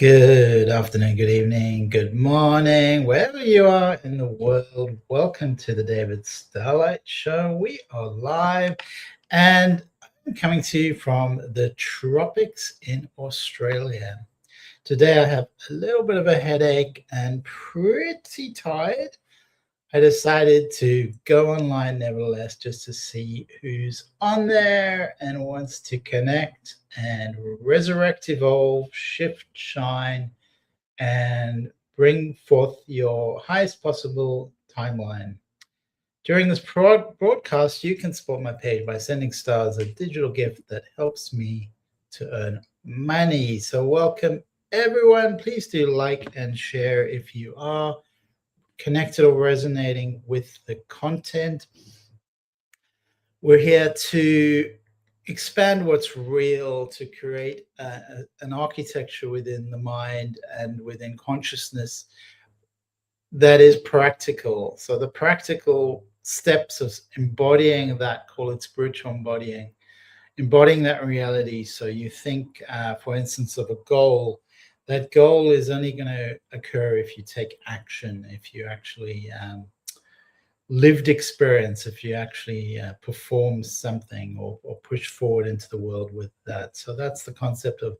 Good afternoon, good evening, good morning, wherever you are in the world. Welcome to the David Starlyte Show. We are live and I'm coming to you from the tropics in Australia. Today I have a little bit of a headache and pretty tired. I decided to go online nevertheless just to see who's on there and wants to connect and resurrect, evolve, shift, shine, and bring forth your highest possible timeline. During this broadcast, you can support my page by sending stars, a digital gift that helps me to earn money. So welcome everyone. Please do like and share if you are connected or resonating with the content. We're here to expand what's real, to create an architecture within the mind and within consciousness that is practical. So the practical steps of embodying that, call it spiritual embodying that reality. So you think, for instance, of a goal. That goal is only going to occur if you take action, if you actually lived experience, if you actually perform something or push forward into the world with that. So that's the concept of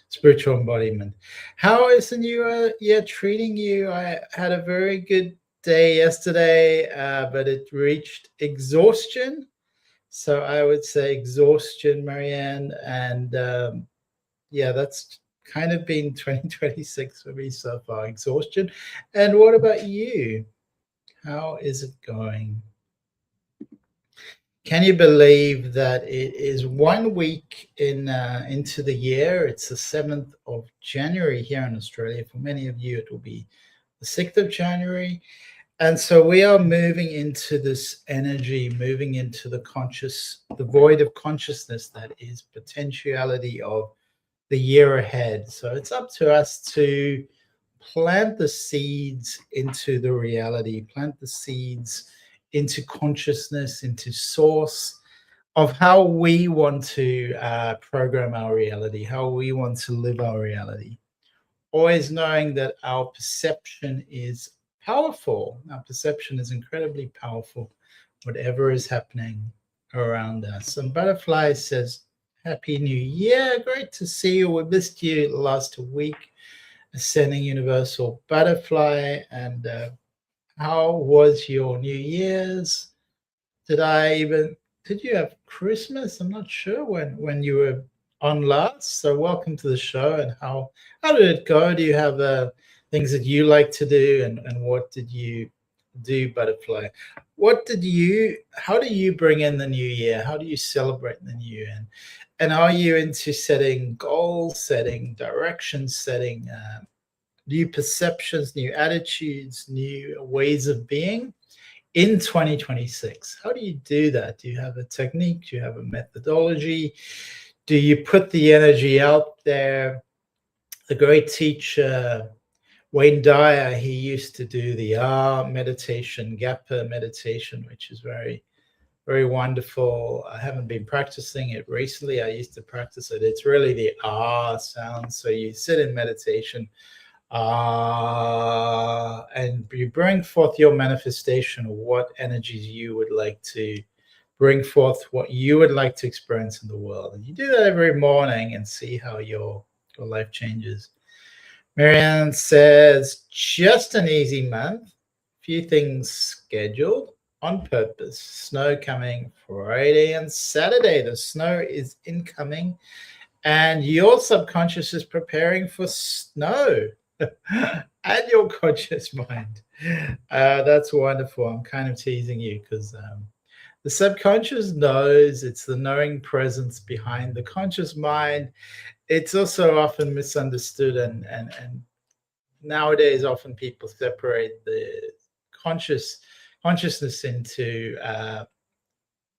spiritual embodiment. How is the new year treating you? I had a very good day yesterday, but it reached exhaustion. So I would say exhaustion, Marianne. And yeah, that's kind of been 2026 for me so far, exhaustion. And what about you? How is it going? Can you believe that it is 1 week into the year? It's the 7th of January here in Australia. For many of you, it will be the 6th of January. And so we are moving into this energy, moving into the void of consciousness that is potentiality of the year ahead. So it's up to us to plant the seeds into the reality, plant the seeds into consciousness, into source of how we want to program our reality, how we want to live our reality. Always knowing that our perception is powerful. Our perception is incredibly powerful, whatever is happening around us. And Butterfly says, Happy New Year. Great to see you. We missed you last week. Ascending Universal Butterfly. And how was your New Year's? Did you have Christmas? I'm not sure when you were on last. So welcome to the show. And how did it go? Do you have things that you like to do? And what did you do, Butterfly? How do you bring in the new year? How do you celebrate the new year? And are you into setting goals, setting directions, setting new perceptions, new attitudes, new ways of being in 2026? How do you do that? Do you have a technique? Do you have a methodology? Do you put the energy out there? The great teacher, Wayne Dyer, he used to do the meditation, Gapa meditation, which is very, very wonderful. I haven't been practicing it recently. I used to practice it. It's really the sound. So you sit in meditation, and you bring forth your manifestation of what energies you would like to bring forth, what you would like to experience in the world. And you do that every morning and see how your life changes. Marianne says, just an easy month, few things scheduled on purpose. Snow coming Friday and Saturday. The snow is incoming and your subconscious is preparing for snow. And your conscious mind. That's wonderful. I'm kind of teasing you because the subconscious knows. It's the knowing presence behind the conscious mind. It's also often misunderstood, and nowadays often people separate the consciousness into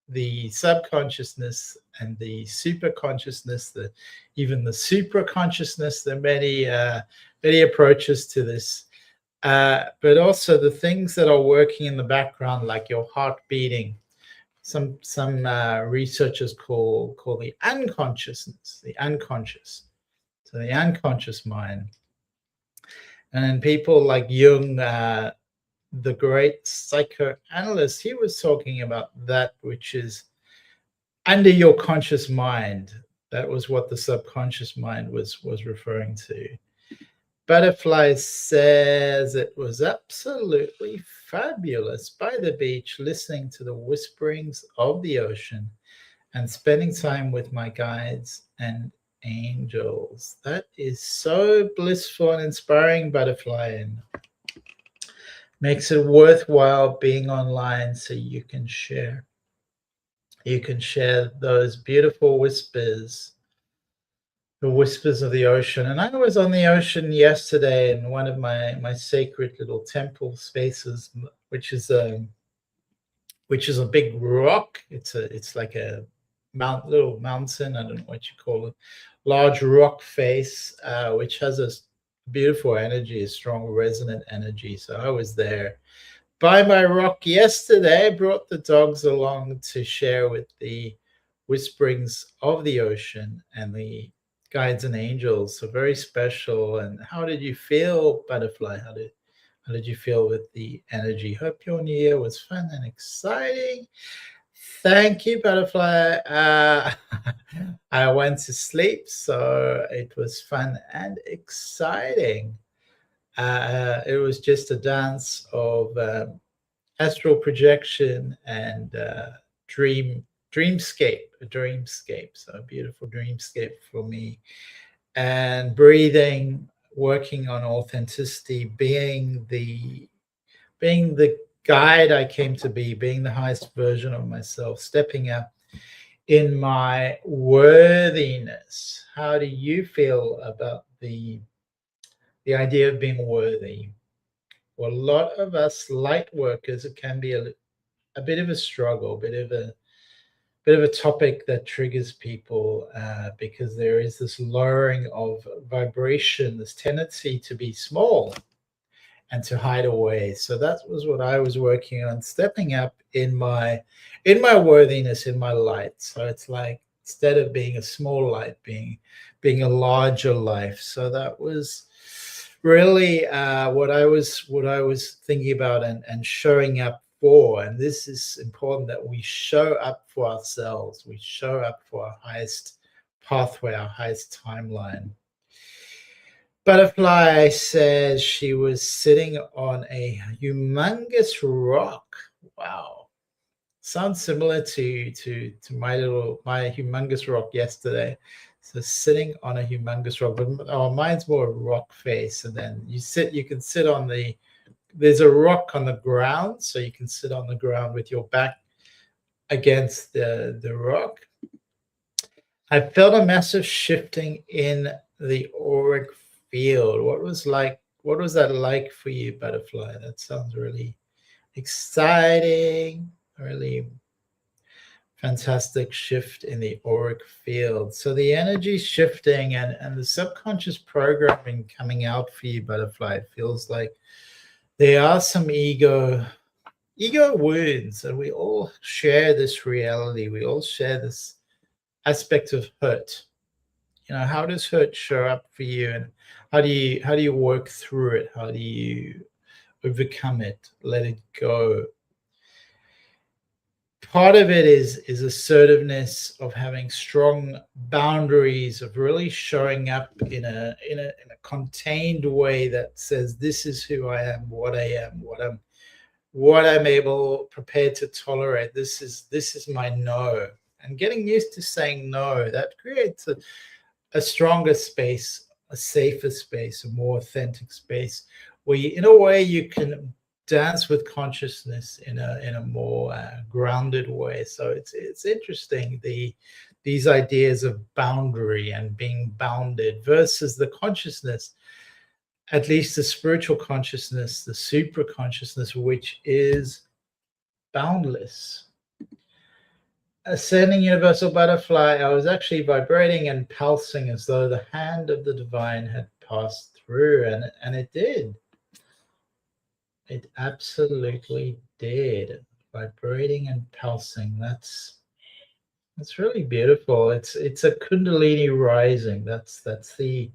the subconsciousness and the super consciousness, even the supra consciousness. There are many approaches to this, but also the things that are working in the background, like your heart beating. Some researchers call the unconsciousness, the unconscious. So the unconscious mind And people like Jung, the great psychoanalyst, he was talking about that which is under your conscious mind. That was what the subconscious mind was referring to. Butterfly says it was absolutely fabulous by the beach, listening to the whisperings of the ocean and spending time with my guides and angels. That is so blissful and inspiring, Butterfly, and makes it worthwhile being online so you can share. You can share those beautiful whispers, the whispers of the ocean. And I was on the ocean yesterday in one of my sacred little temple spaces, which is a big rock. It's like a little mountain. I don't know what you call it. Large rock face, which has a beautiful energy, a strong resonant energy. So I was there by my rock yesterday. I brought the dogs along to share with the whisperings of the ocean and the guides and angels. So very special. And how did you feel, Butterfly? How did you feel with the energy? Hope your new year was fun and exciting. Thank you, Butterfly. I went to sleep, so it was fun and exciting. It was just a dance of astral projection and dreamscape. So a beautiful dreamscape for me. And breathing, working on authenticity, being the guide I came to be, being the highest version of myself, stepping up in my worthiness. How do you feel about the idea of being worthy? For a lot of us light workers, it can be a bit of a struggle, a bit of a topic that triggers people because there is this lowering of vibration, this tendency to be small and to hide away. So that was what I was working on, stepping up in my worthiness, in my light. So it's like instead of being a small light, being a larger life. So that was really what I was thinking about and showing up for. And this is important, that we show up for ourselves. We show up for our highest pathway, our highest timeline. Butterfly says she was sitting on a humongous rock. Wow. Sounds similar to my humongous rock yesterday. So sitting on a humongous rock, but mine's more a rock face. And then you can sit on there's a rock on the ground, so you can sit on the ground with your back against the rock. I felt a massive shifting in the auric field. What was that like for you, Butterfly? That sounds really exciting, really fantastic shift in the auric field. So the energy shifting and the subconscious programming coming out for you, Butterfly. It feels like there are some ego wounds, and we all share this reality. We all share this aspect of hurt. How does hurt show up for you, and how do you work through it? How do you overcome it, let it go? Part of it is assertiveness, of having strong boundaries, of really showing up in a contained way that says, this is who I am, what I'm prepared to tolerate. This is my no. And getting used to saying no, that creates a stronger space, a safer space, a more authentic space, where in a way you can dance with consciousness in a more grounded way. So it's interesting, these ideas of boundary and being bounded versus the consciousness, at least the spiritual consciousness, the super consciousness, which is boundless. Ascending universal butterfly, I was actually vibrating and pulsing as though the hand of the divine had passed through, and it did. It absolutely did. Vibrating and pulsing. That's really beautiful. It's a kundalini rising. That's the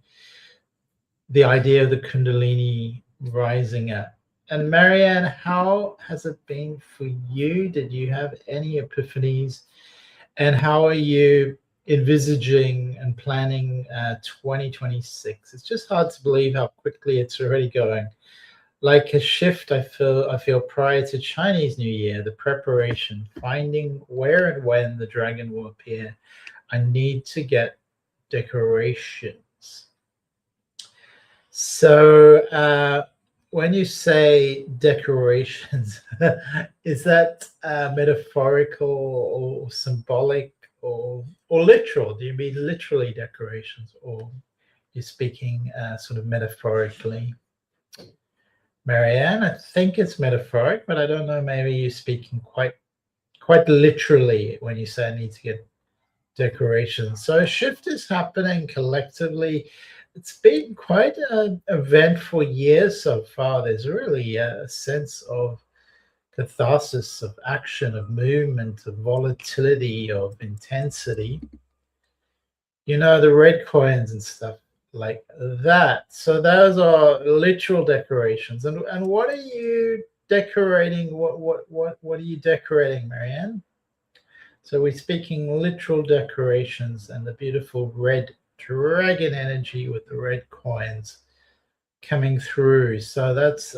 the idea of the Kundalini rising up. And Marianne, how has it been for you? Did you have any epiphanies? And how are you envisaging and planning 2026? It's just hard to believe how quickly it's already going. Like a shift, I feel prior to Chinese New Year, the preparation, finding where and when the dragon will appear. I need to get decorations. So when you say decorations, is that metaphorical or symbolic or literal? Do you mean literally decorations, or you're speaking sort of metaphorically? Marianne, I think it's metaphoric, but I don't know. Maybe you're speaking quite literally when you say I need to get decorations. So a shift is happening collectively. It's been quite an eventful year so far. There's really a sense of catharsis, of action, of movement, of volatility, of intensity. You know, the red coins and stuff like that. So those are literal decorations. And what are you decorating? What are you decorating, Marianne? So we're speaking literal decorations and the beautiful red dragon energy with the red coins coming through. So that's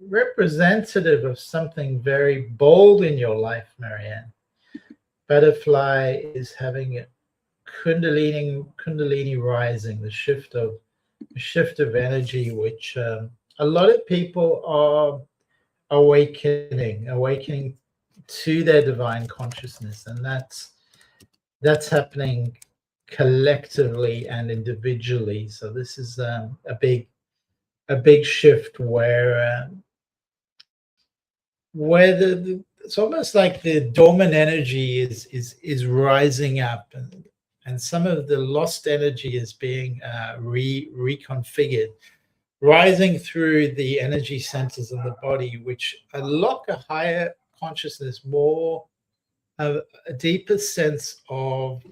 representative of something very bold in your life, Marianne. Butterfly is having a kundalini rising, the shift of energy, which a lot of people are awakening to their divine consciousness, and that's happening collectively and individually. So this is a big shift where it's almost like the dormant energy is rising up, and some of the lost energy is being reconfigured, rising through the energy centers of the body, which unlock a higher consciousness, more a deeper sense of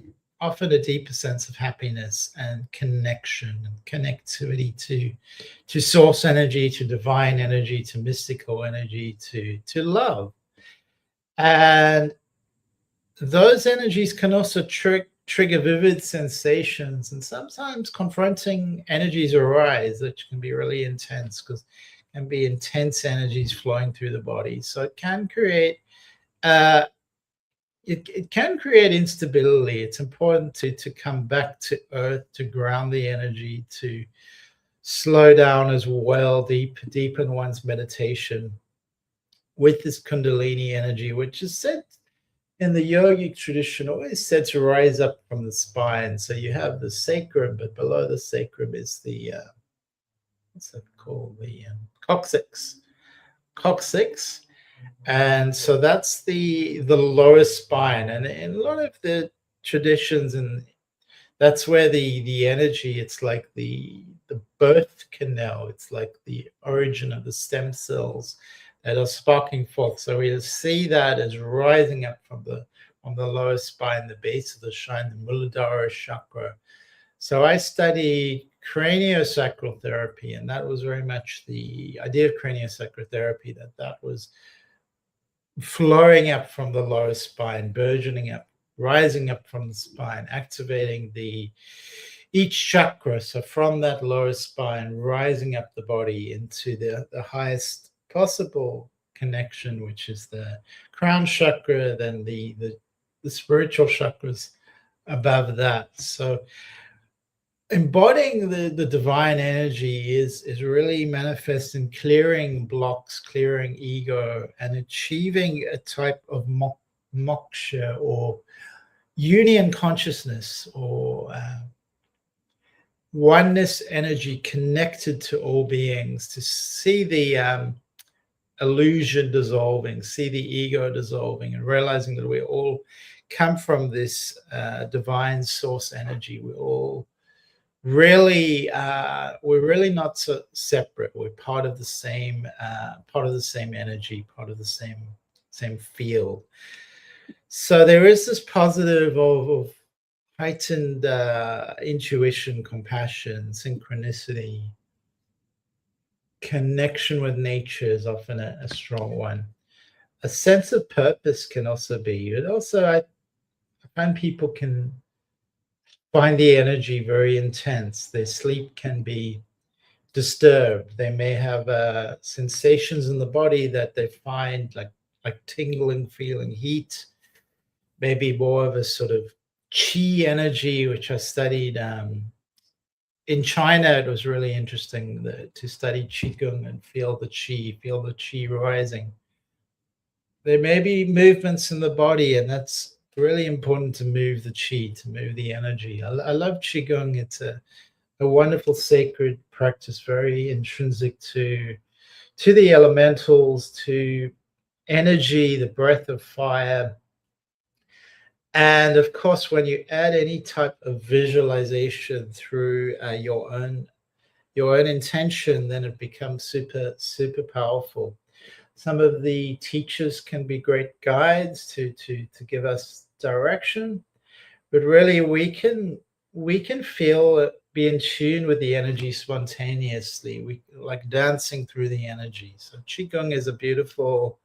often a deeper sense of happiness and connection and connectivity to source energy, to divine energy, to mystical energy, to love. And those energies can also trigger vivid sensations, and sometimes confronting energies arise, which can be really intense, because it can be intense energies flowing through the body. So it can create it can create instability. It's important to come back to earth, to ground the energy, to slow down as well, deepen one's meditation with this Kundalini energy, which is said in the yogic tradition, always said to rise up from the spine. So you have the sacrum, but below the sacrum is the what's that called? The coccyx. Coccyx. And so that's the lower spine, and in a lot of the traditions, and that's where the energy, it's like the birth canal, it's like the origin of the stem cells that are sparking forth. So we see that as rising up from the lower spine, the base of the spine, the Muladhara chakra. So I studied craniosacral therapy, and that was very much the idea of craniosacral therapy, that was flowing up from the lower spine, burgeoning up, rising up from the spine, activating each chakra. So from that lower spine, rising up the body into the highest possible connection, which is the crown chakra, then the spiritual chakras above that. So embodying the divine energy is really manifesting clearing blocks, clearing ego, and achieving a type of moksha, or union consciousness, or oneness energy connected to all beings, to see the illusion dissolving, see the ego dissolving, and realizing that we all come from this divine source energy. We're really not so separate. We're part of the same energy, part of the same field. So there is this positive of heightened intuition, compassion, synchronicity, connection with nature is often a strong one. A sense of purpose can also be. It also, I find people can find the energy very intense. Their sleep can be disturbed. They may have sensations in the body that they find like tingling, feeling heat, maybe more of a sort of chi energy, which I studied in China. It was really interesting to study qigong and feel the chi rising. There may be movements in the body, and that's really important to move the chi, to move the energy. I love qigong. It's a wonderful sacred practice, very intrinsic to the elementals, to energy, the breath of fire. And of course, when you add any type of visualization through your own intention, then it becomes super powerful. Some of the teachers can be great guides to give us direction, but really we can feel it, be in tune with the energy spontaneously. We like dancing through the energy. So qigong is a beautiful.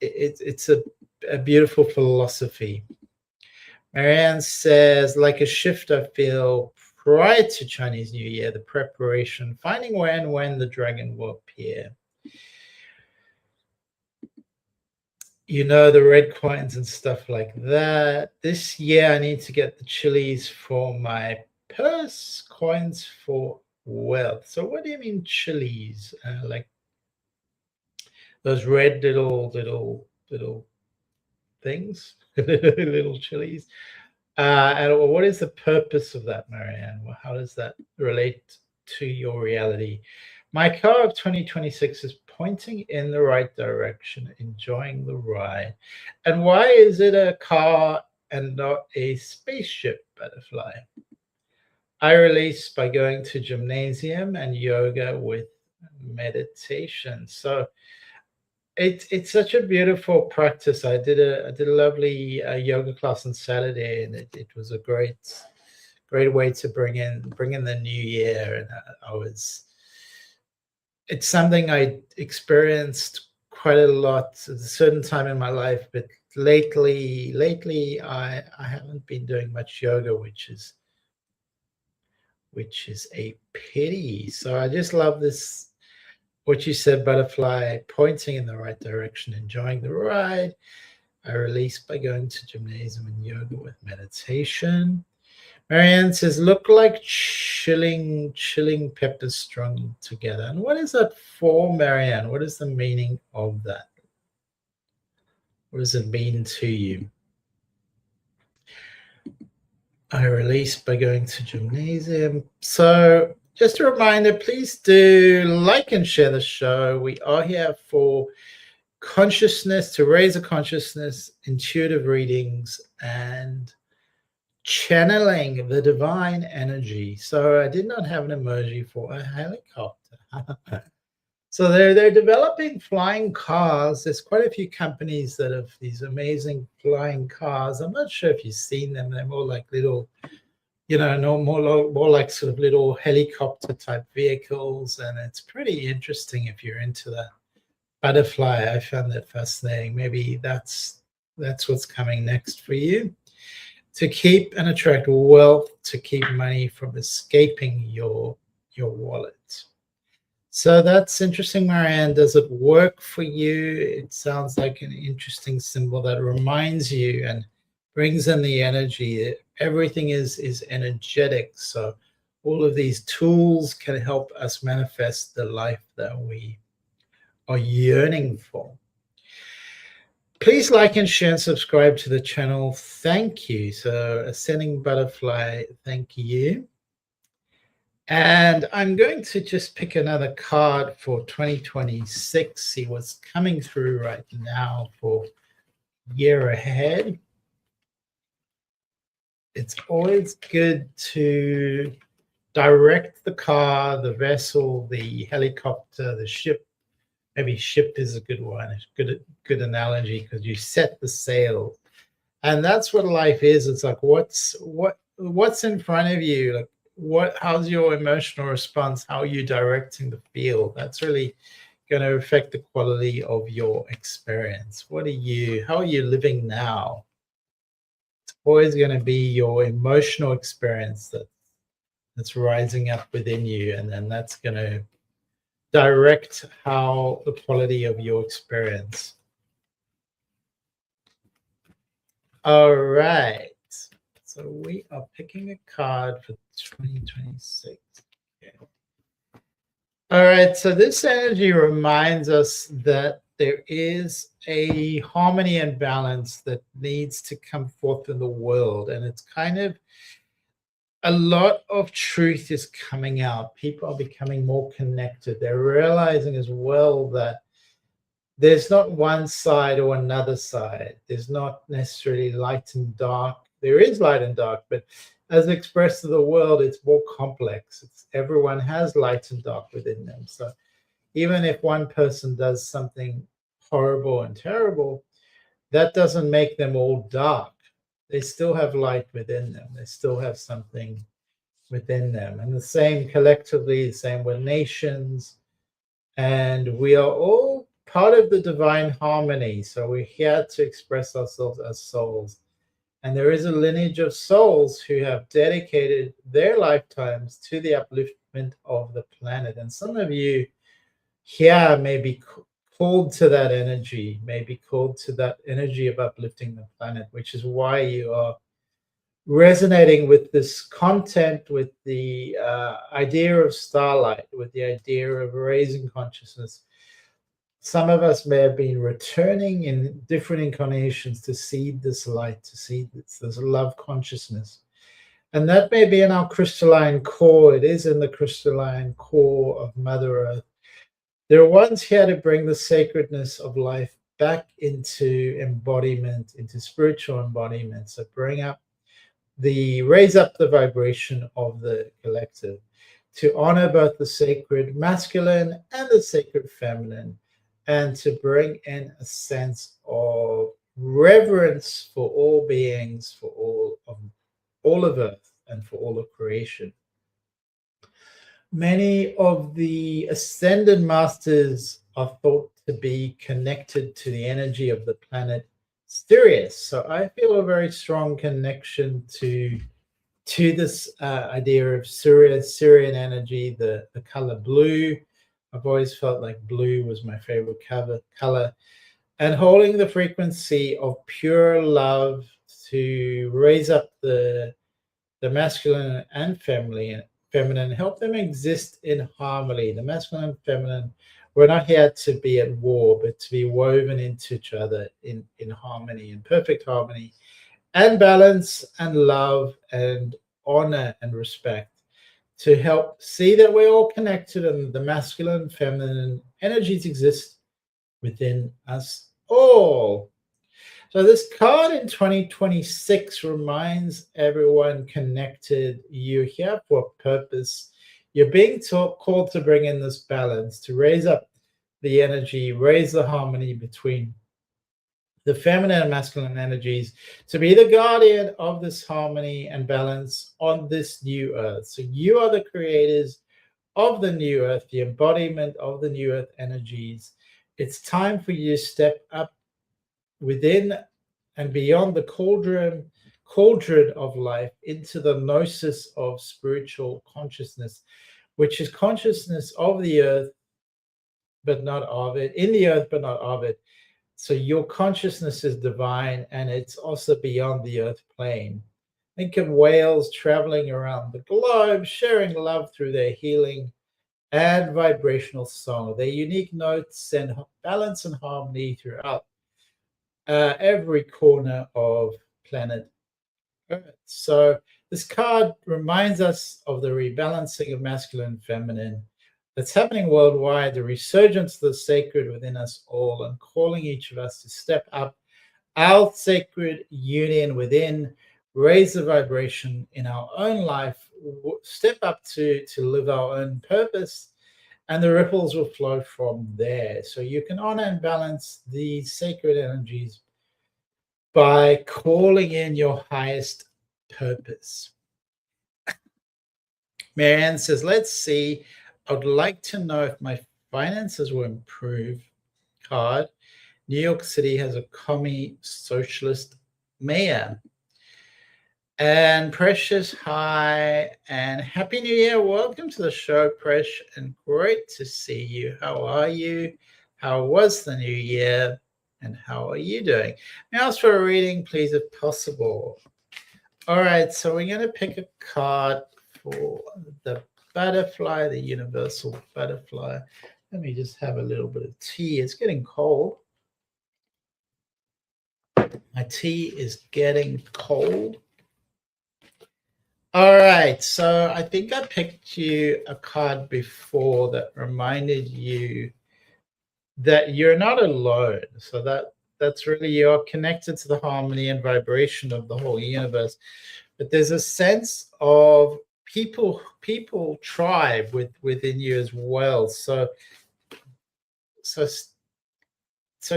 It's a beautiful philosophy. Marianne says, like a shift I feel prior to Chinese New Year, the preparation, finding where and when the dragon will appear. The red coins and stuff like that. This year I need to get the chilies for my purse, coins for wealth. So what do you mean chilies? Like those red little things, little chilies. And what is the purpose of that, Marianne? Well, how does that relate to your reality? My car of 2026 is pointing in the right direction, enjoying the ride. And why is it a car and not a spaceship, Butterfly? I release by going to gymnasium and yoga with meditation. So it's such a beautiful practice. I did a lovely yoga class on Saturday, and it was a great way to bring in the new year. And I was it's something I experienced quite a lot at a certain time in my life, but lately I haven't been doing much yoga, which is a pity. So I just love this what you said, Butterfly, pointing in the right direction, enjoying the ride. I release by going to gymnasium and yoga with meditation. Marianne says, look like chilling peppers strung together. And what is that for, Marianne? What is the meaning of that? What does it mean to you? I release by going to gymnasium. So just a reminder, please do like and share the show. We are here for consciousness, to raise a consciousness, intuitive readings, and channeling the divine energy. So I did not have an emoji for a helicopter. So they're developing flying cars. There's quite a few companies that have these amazing flying cars. I'm not sure if you've seen them. They're more like little, no, more like sort of little helicopter type vehicles, and it's pretty interesting if you're into that. Butterfly, I found that fascinating. Maybe that's what's coming next for you. To keep and attract wealth, to keep money from escaping your wallet. So that's interesting, Marianne. Does it work for you? It sounds like an interesting symbol that reminds you and brings in the energy. Everything is energetic. So all of these tools can help us manifest the life that we are yearning for. Please like and share and subscribe to the channel. Thank you. So Ascending Butterfly, thank you. And I'm going to just pick another card for 2026, see what's coming through right now for year ahead. It's always good to direct the car, the vessel, the helicopter, the ship. Maybe ship is a good one. It's good analogy, because you set the sail. And that's what life is. It's like what's in front of you? Like, how's your emotional response? How are you directing the field? That's really going to affect the quality of your experience. How are you living now? It's always going to be your emotional experience that's rising up within you, and then that's going to direct how the quality of your experience. All right. So we are picking a card for 2026. Okay. All right. So this energy reminds us that there is a harmony and balance that needs to come forth in the world. And it's kind of a lot of truth is coming out. People are becoming more connected. They're realizing as well that there's not one side or another side. There's not necessarily light and dark. There is light and dark, but as expressed to the world, it's more complex. Everyone has light and dark within them. So even if one person does something horrible and terrible, that doesn't make them all dark. They still have light within them. They still have something within them. And the same collectively, the same with nations. And we are all part of the divine harmony. So we're here to express ourselves as souls. And there is a lineage of souls who have dedicated their lifetimes to the upliftment of the planet. And some of you here may be called to that energy, may be called to that energy of uplifting the planet, which is why you are resonating with this content, with the idea of Starlyte, with the idea of raising consciousness. Some of us may have been returning in different incarnations to seed this light, to seed this love consciousness. And that may be in our crystalline core. It is in the crystalline core of Mother Earth. They're ones here to bring the sacredness of life back into embodiment, into spiritual embodiment. So raise up the vibration of the collective, to honor both the sacred masculine and the sacred feminine, and to bring in a sense of reverence for all beings, for all of Earth, and for all of creation. Many of the ascended masters are thought to be connected to the energy of the planet Sirius. So I feel a very strong connection to this idea of Sirian energy, the color blue. I've always felt like blue was my favorite color, and holding the frequency of pure love to raise up the masculine and feminine, help them exist in harmony. The masculine and feminine, we're not here to be at war, but to be woven into each other in harmony, in perfect harmony, and balance, and love, and honor, and respect, to help see that we're all connected and the masculine and feminine energies exist within us all. So this card in 2026 reminds everyone connected, you're here for a purpose. You're being called to bring in this balance, to raise up the energy, raise the harmony between the feminine and masculine energies, to be the guardian of this harmony and balance on this new earth. So you are the creators of the new earth, the embodiment of the new earth energies. It's time for you to step up within and beyond the cauldron of life into the gnosis of spiritual consciousness, which is consciousness of the earth, but not of it, in the earth, but not of it. So your consciousness is divine, and it's also beyond the earth plane. Think of whales traveling around the globe, sharing love through their healing and vibrational song. Their unique notes send balance and harmony throughout every corner of planet Earth. So this card reminds us of the rebalancing of masculine and feminine that's happening worldwide, the resurgence of the sacred within us all, and calling each of us to step up our sacred union within, raise the vibration in our own life, step up to live our own purpose, and the ripples will flow from there. So you can honor and balance these sacred energies by calling in your highest purpose. Marianne says, let's see. I would like to know if my finances will improve. Card. New York City has a commie socialist mayor. And Precious, hi, and Happy New Year. Welcome to the show, Presh, and great to see you. How are you? How was the new year? And how are you doing? May I ask for a reading, please, if possible? All right, so we're going to pick a card for the butterfly, the universal butterfly. Let me just have a little bit of tea. It's getting cold. My tea is getting cold. All right, so I think I picked you a card before that reminded you that you're not alone. So that's really, you're connected to the harmony and vibration of the whole universe. But there's a sense of people tribe within you as well. So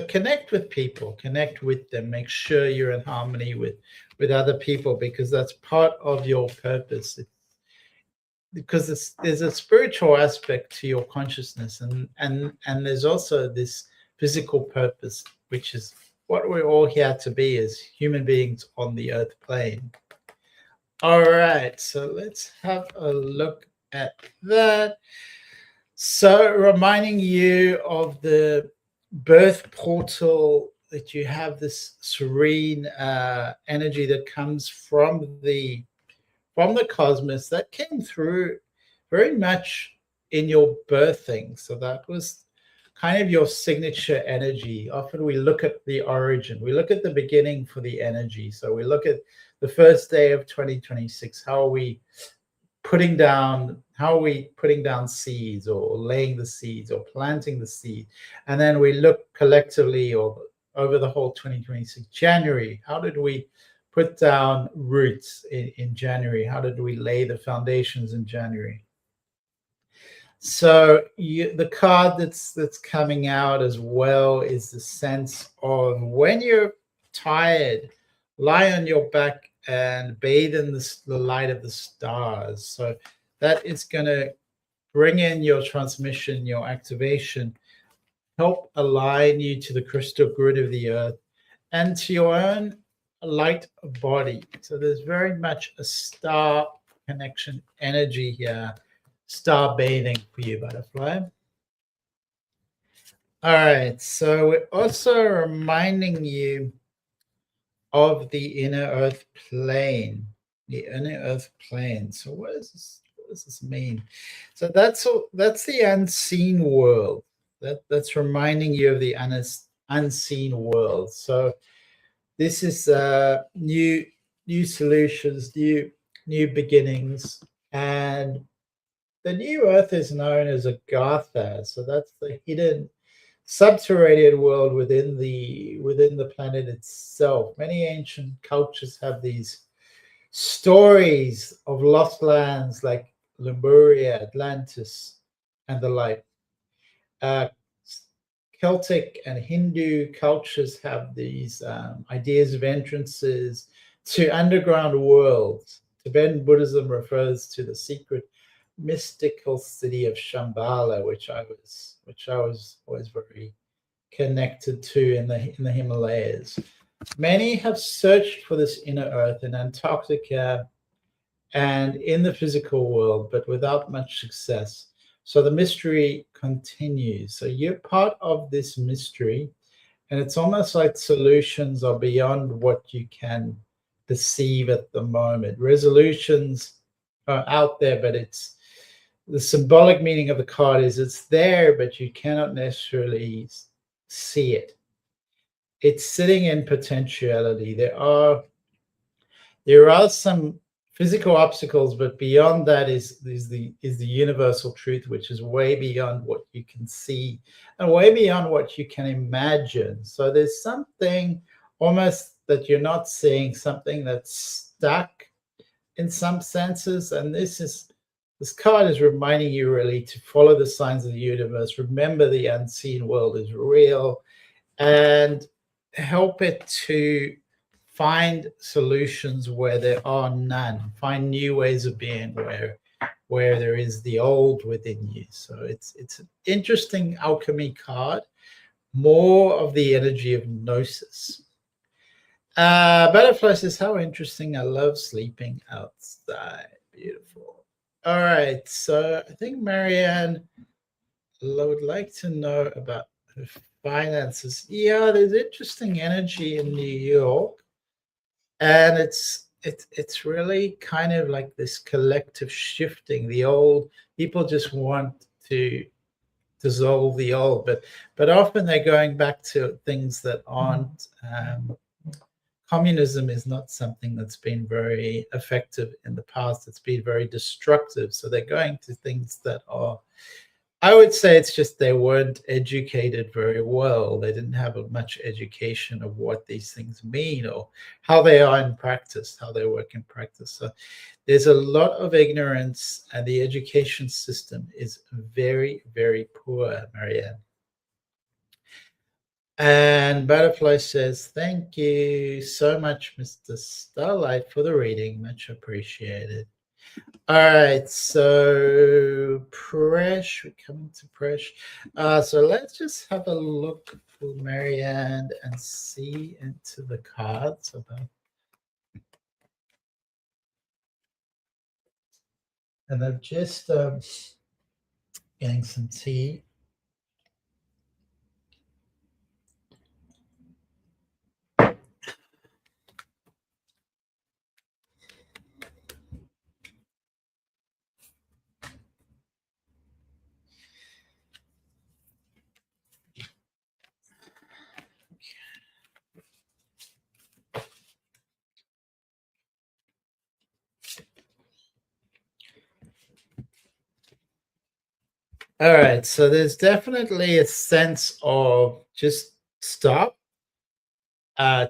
connect with people, connect with them, make sure you're in harmony with other people, because that's part of your purpose. Because there's a spiritual aspect to your consciousness, and there's also this physical purpose, which is what we're all here to be as human beings on the earth plane. All right, so let's have a look at that. So reminding you of the birth portal, that you have this serene energy that comes from the cosmos that came through very much in your birthing. So that was kind of your signature energy. Often we look at the origin, we look at the beginning for the energy. So we look at the first day of 2026. How are we putting down seeds, or laying the seeds, or planting the seed? And then we look collectively, or over the whole 2026 January, how did we put down roots in January? How did we lay the foundations in January? So the card that's coming out as well is the sense of, when you're tired, lie on your back and bathe in the light of the stars. So that is going to bring in your transmission, your activation, help align you to the crystal grid of the earth and to your own light body. So there's very much a star connection energy here. Star bathing for you, butterfly. All right, so we're also reminding you of the inner earth plane. The inner earth plane. So what does this mean? So that's the unseen world. That's reminding you of the unseen world. So this is new solutions, new beginnings, and the new earth is known as Agartha. So that's the hidden subterranean world within the planet itself. Many ancient cultures have these stories of lost lands like Lemuria, Atlantis, and the like. Celtic and Hindu cultures have these ideas of entrances to underground worlds. Tibetan Buddhism refers to the secret mystical city of Shambhala, which I was always very connected to in the Himalayas. Many have searched for this inner earth in Antarctica and in the physical world, but without much success. So the mystery continues. So you're part of this mystery, and it's almost like solutions are beyond what you can perceive at the moment. Resolutions are out there, but it's the symbolic meaning of the card is it's there, but you cannot necessarily see it. It's sitting in potentiality. There are some physical obstacles, but beyond that is the universal truth, which is way beyond what you can see and way beyond what you can imagine. So there's something almost that you're not seeing, something that's stuck in some senses, and this card is reminding you really to follow the signs of the universe. Remember, the unseen world is real, and help it to find solutions where there are none. Find new ways of being where where there is the old within you. So it's an interesting alchemy card, more of the energy of gnosis. Butterfly says, how interesting. I love sleeping outside. Beautiful. All right. So I think Marianne would like to know about her finances. Yeah, there's interesting energy in New York. And it's really kind of like this collective shifting. The old people just want to dissolve the old, but often they're going back to things that aren't. Communism is not something that's been very effective in the past. It's been very destructive. So they're going to things that are, I would say it's just they weren't educated very well. They didn't have much education of what these things mean or how they are in practice, how they work in practice. So there's a lot of ignorance, and the education system is very, very poor, Marianne. And Butterfly says, thank you so much, Mr. Starlight, for the reading. Much appreciated. All right, so Presh, we're coming to Presh. So let's just have a look for Marianne and see into the cards about. And I'm just getting some tea. All right, so there's definitely a sense of just stop,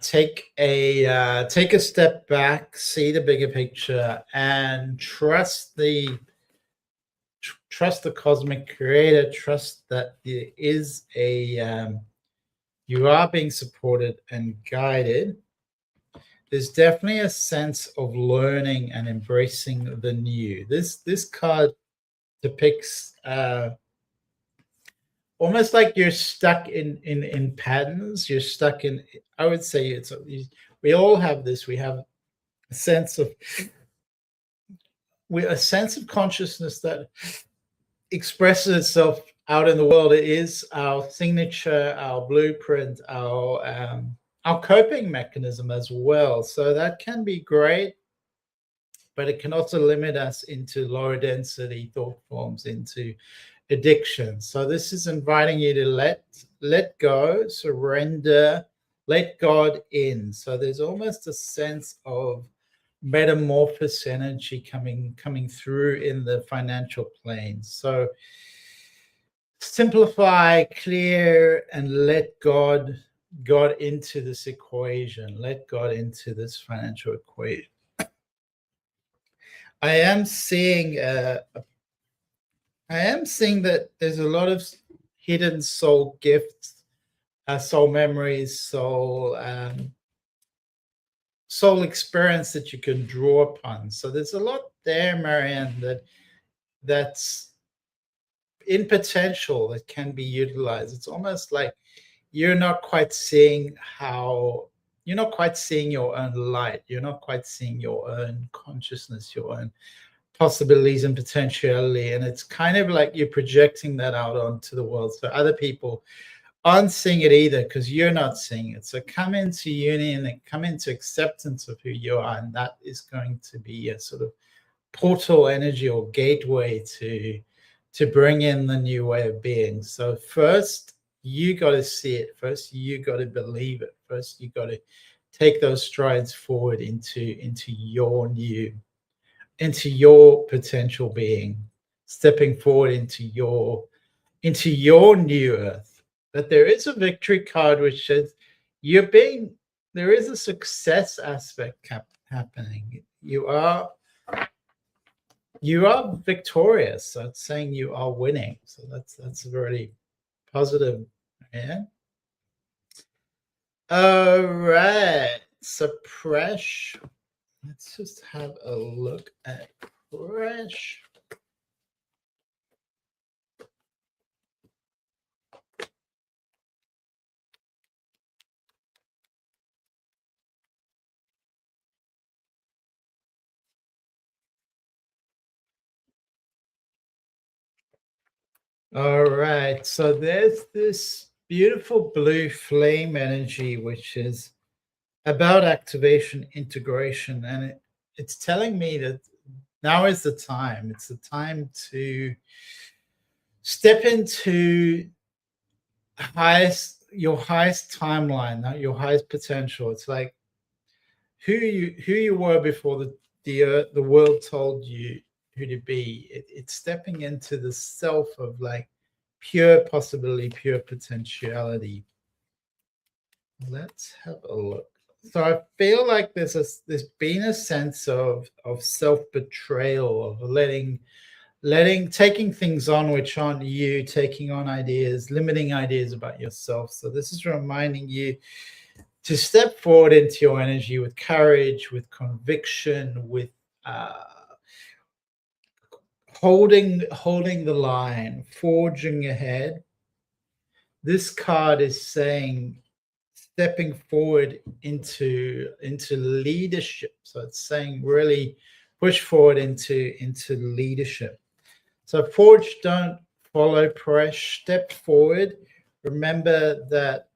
take a step back, see the bigger picture, and trust the cosmic creator. Trust that there is you are being supported and guided. There's definitely a sense of learning and embracing the new. This card depicts almost like you're stuck in patterns. You're stuck in. I would say we all have this. We have a sense of consciousness that expresses itself out in the world. It is our signature, our blueprint, our coping mechanism as well. So that can be great, but it can also limit us into lower density thought forms, into addiction. So this is inviting you to let go, surrender, let God in. So there's almost a sense of metamorphosis energy coming through in the financial plane. So simplify, clear, and let God into this equation. Let God into this financial equation. I am seeing that there's a lot of hidden soul gifts, soul memories, soul experience that you can draw upon. So there's a lot there, Marianne, that's in potential that can be utilized. It's almost like you're not quite seeing your own light. You're not quite seeing your own consciousness, your own possibilities and potentiality. And it's kind of like you're projecting that out onto the world. So other people aren't seeing it either because you're not seeing it. So come into union and come into acceptance of who you are. And that is going to be a sort of portal energy or gateway to bring in the new way of being. So first you got to see it. First you got to believe it. First you got to take those strides forward into your potential being, stepping forward into your new earth. But there is a victory card which says there is a success aspect happening. You are victorious. So it's saying you are winning. So that's very positive. Yeah. All right. So Presh, let's just have a look at Presh. All right. So there's this beautiful blue flame energy, which is about activation, integration, and it's telling me that now is the time. It's the time to step into your highest timeline, your highest potential. It's like who you were before the world told you who to be. It's stepping into the self of like pure possibility, pure potentiality. Let's have a look. So I feel like there's been a sense of self betrayal, of taking things on which aren't you, taking on ideas, limiting ideas about yourself. So this is reminding you to step forward into your energy with courage, with conviction, with uh, holding the line, forging ahead. This card is saying stepping forward into leadership. So it's saying really push forward into leadership. So forge, don't follow press, step forward. Remember that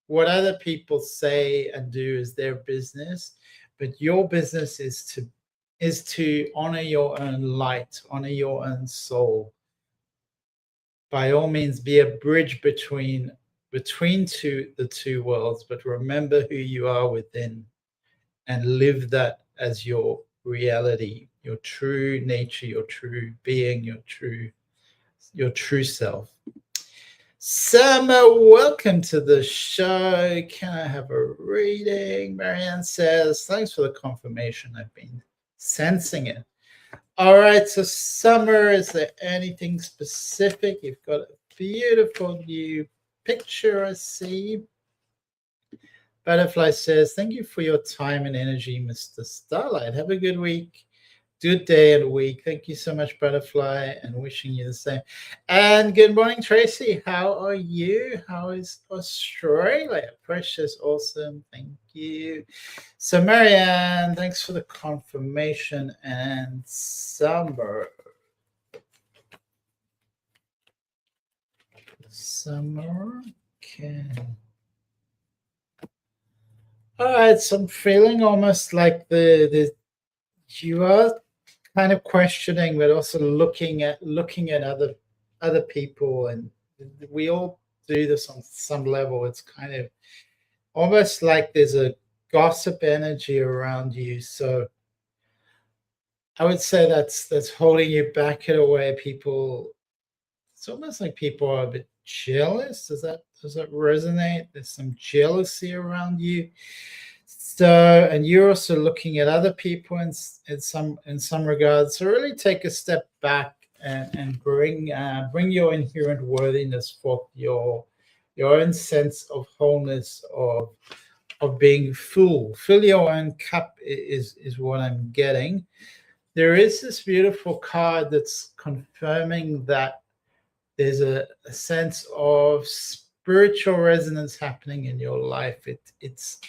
what other people say and do is their business, but your business is to honor your own light, honor your own soul. By all means, be a bridge between the two worlds, but remember who you are within and live that as your reality, your true nature, your true being, your true self. Summer, welcome to the show. Can I have a reading? Marianne says, thanks for the confirmation. I've been sensing it. All right, so Summer, is there anything specific? You've got a beautiful new picture, I see. Butterfly says, thank you for your time and energy, Mr. Starlight. Have a good week. Good day and week. Thank you so much, Butterfly, and wishing you the same. And good morning, Tracy. How are you? How is Australia? Precious, awesome. Thank you. So, Marianne, thanks for the confirmation. And Summer. Okay. All right, so I'm feeling almost like the you are kind of questioning, but also looking at other people, and we all do this on some level. It's kind of almost like there's a gossip energy around you. So I would say that's holding you back in a way. People, it's almost like people are a bit jealous. Does that resonate? There's some jealousy around you. So, and you're also looking at other people in some regards. So, really take a step back and bring your inherent worthiness forth, your own sense of wholeness, of being full. Fill your own cup is what I'm getting. There is this beautiful card that's confirming that there's a sense of spiritual resonance happening in your life. It's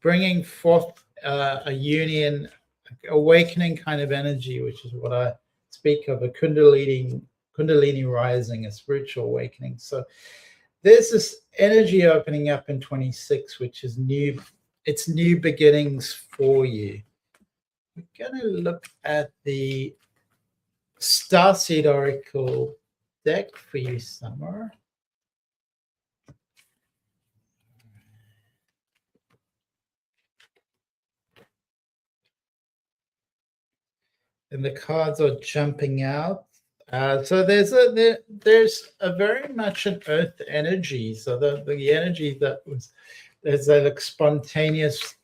bringing forth a union, awakening kind of energy, which is what I speak of, a kundalini rising, a spiritual awakening. So there's this energy opening up in 26, which is new. It's new beginnings for you. We're going to look at the Starseed Oracle deck for you, Summer. And the cards are jumping out. So there's a very much an earth energy. So the energy there's that like spontaneous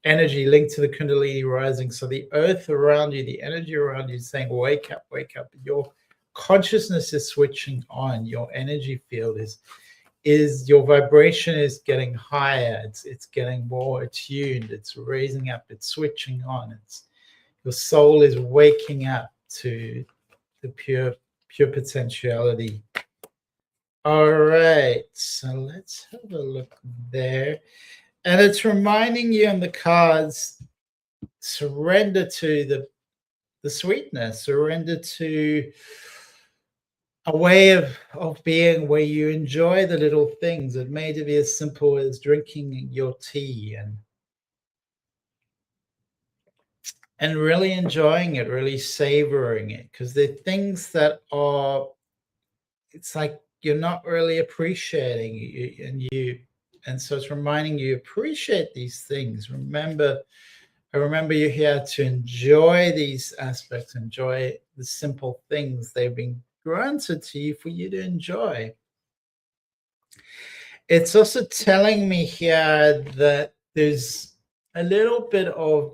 energy linked to the Kundalini rising. So the earth around you, the energy around you is saying, wake up, wake up. Your consciousness is switching on. Your energy field is your vibration is getting higher. It's getting more attuned. It's raising up. It's switching on. Your soul is waking up to the pure potentiality. All right, so let's have a look there. And it's reminding you on the cards, surrender to the sweetness, surrender to a way of being where you enjoy the little things. It may be as simple as drinking your tea and really enjoying it, really savoring it, because they're things that are, it's like you're not really appreciating and so it's reminding you appreciate these things. I remember you're here to enjoy these aspects, enjoy the simple things. They've been granted to you for you to enjoy. It's also telling me here that there's a little bit of,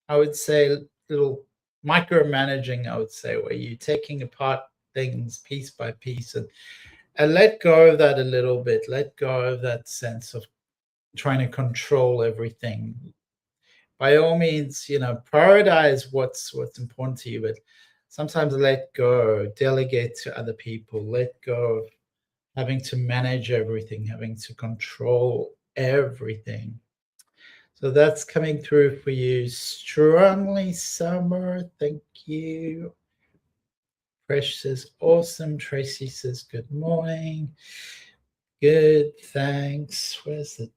I would say, little micromanaging, I would say, where you're taking apart things piece by piece and let go of that a little bit. Let go of that sense of trying to control everything. By all means, prioritize what's important to you, but sometimes let go, delegate to other people, let go of having to manage everything, having to control everything. So that's coming through for you strongly, Summer. Thank you. Fresh says, awesome. Tracy says, good morning. Good, thanks. Where's the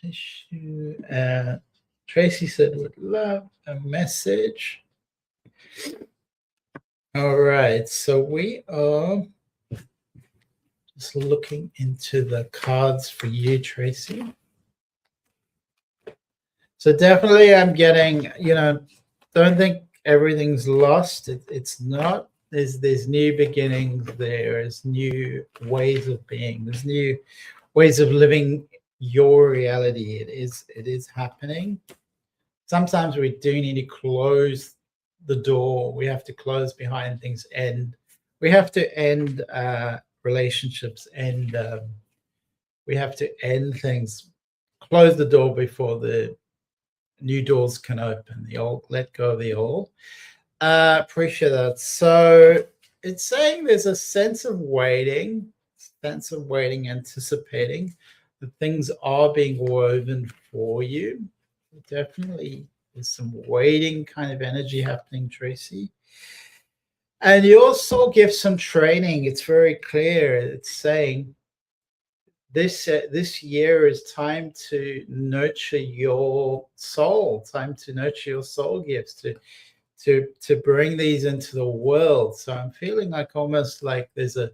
tissue? Tracy said, would love a message. All right, so we are just looking into the cards for you, Tracy. So definitely I'm getting, don't think everything's lost. It's not. There's new beginnings. There's new ways of being. There's new ways of living your reality. It is happening. Sometimes we do need to close the door. We have to close behind things, and we have to end relationships, and we have to end things, close the door before the new doors can open. The old, let go of the old. Appreciate that. So it's saying there's a sense of waiting, anticipating that things are being woven for you. Definitely there's some waiting kind of energy happening, Tracy. And you also give some training. It's very clear. It's saying this year is time to nurture your soul, time to nurture your soul gifts, to bring these into the world. So I'm feeling like almost like there's a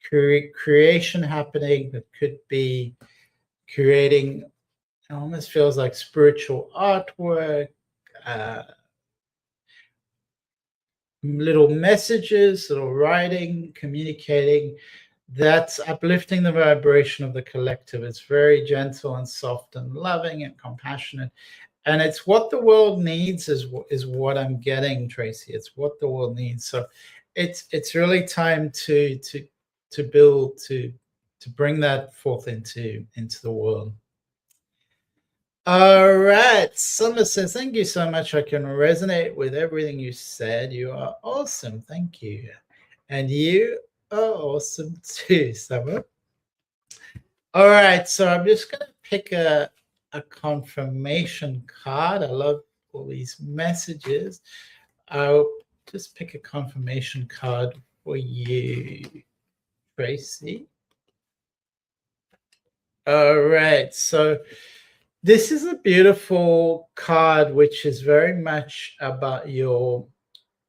creation happening that could be creating. It almost feels like spiritual artwork, little messages, little writing, communicating. That's uplifting the vibration of the collective. It's very gentle and soft and loving and compassionate. And it's what the world needs is what I'm getting, Tracy. It's what the world needs. So it's really time to build, to bring that forth into the world. All right. Summer says, thank you so much. I can resonate with everything you said. You are awesome. Thank you. And you are awesome too, Summer. All right. So I'm just going to pick a confirmation card. I love all these messages. I'll just pick a confirmation card for you, Tracy. All right. So this is a beautiful card, which is very much about your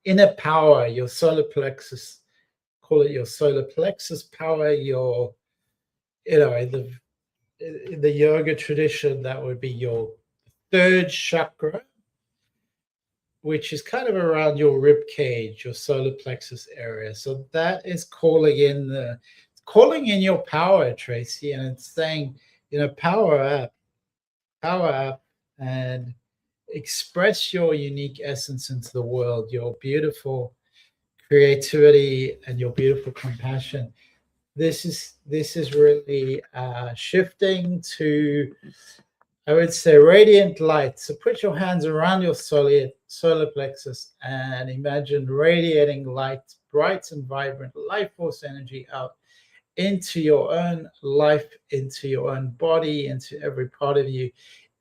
inner power, your solar plexus. Call it your solar plexus power. Your, in the yoga tradition, that would be your third chakra, which is kind of around your rib cage, your solar plexus area. So that is calling in your power, Tracy, and it's saying, power up, and express your unique essence into the world, your beautiful creativity and your beautiful compassion. This is really shifting to, I would say, radiant light. So put your hands around your solar plexus and imagine radiating light, bright and vibrant life force energy out into your own life, into your own body, into every part of you,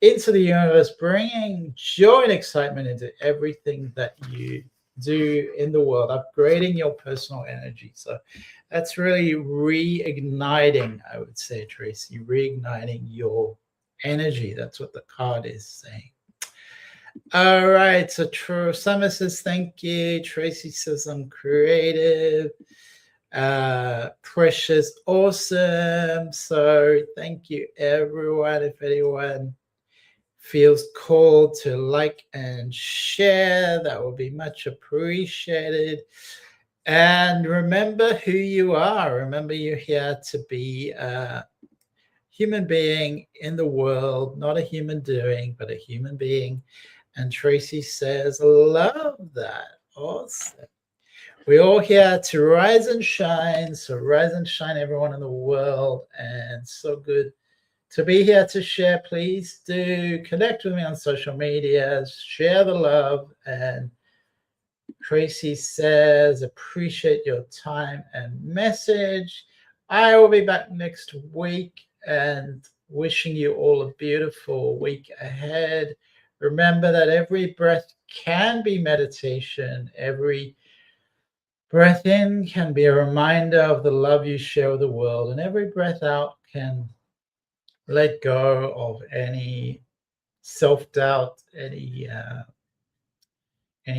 into the universe, bringing joy and excitement into everything that you do in the world, upgrading your personal energy. So that's really reigniting, I would say, Tracy, reigniting your energy. That's what the card is saying. All right. So True Summer says, thank you. Tracy says, I'm creative. Precious, awesome. So thank you, everyone. If anyone feels called to like and share, that will be much appreciated. And remember who you are. Remember, you're here to be a human being in the world, not a human doing, but a human being. And Tracy says, love that. Awesome. We're all here to rise and shine. So rise and shine, everyone in the world. And so good to be here to share. Please do connect with me on social media, share the love. And Tracy says, appreciate your time and message. I will be back next week and wishing you all a beautiful week ahead. Remember that every breath can be meditation. Every breath in can be a reminder of the love you share with the world. And every breath out can let go of any self-doubt, any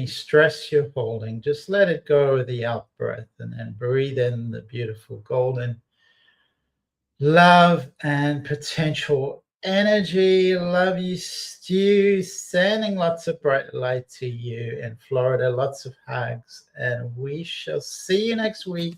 stress you're holding. Just let it go with the out breath, and then breathe in the beautiful golden love and potential energy. Love you, Stu. Sending lots of bright light to you in Florida. Lots of hugs, and we shall see you next week.